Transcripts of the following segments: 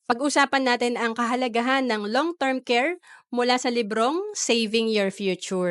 Pag-usapan natin ang kahalagahan ng long-term care mula sa librong Saving Your Future.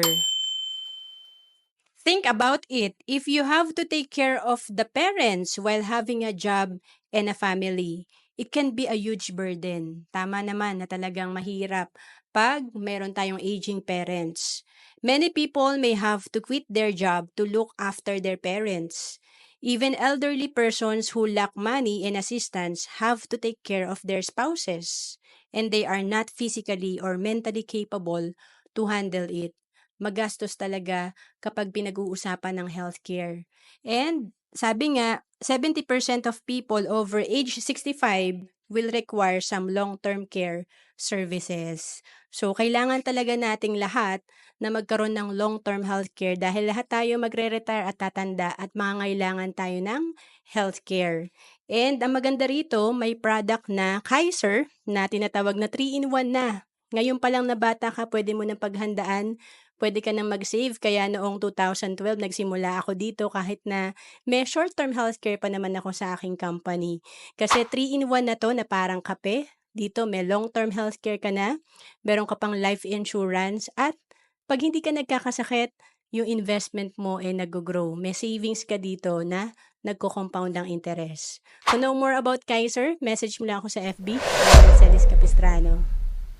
Think about it. If you have to take care of the parents while having a job and a family, it can be a huge burden. Tama naman na talagang mahirap pag meron tayong aging parents. Many people may have to quit their job to look after their parents. Even elderly persons who lack money and assistance have to take care of their spouses, and they are not physically or mentally capable to handle it. Magastos talaga kapag pinag-uusapan ng healthcare. And sabi nga, 70% of people over age 65 will require some long-term care services. So, kailangan talaga nating lahat na magkaroon ng long-term healthcare dahil lahat tayo magre-retire at tatanda at mangangailangan tayo ng healthcare. And ang maganda rito, may product na Kaiser na tinatawag na 3-in-1 na. Ngayon pa lang na bata ka, pwede mo nang paghandaan, pwede ka nang mag-save. Kaya noong 2012 nagsimula ako dito kahit na may short-term healthcare pa naman ako sa aking company. Kasi 3-in-1 na 'to na parang kape. Dito may long-term healthcare ka na, meron ka pang life insurance at 'pag hindi ka nagkakasakit, yung investment mo ay naggo-grow. May savings ka dito na nagko-compound ang interest. To know more about Kaiser, message mo lang ako sa FB, Celis Capistrano.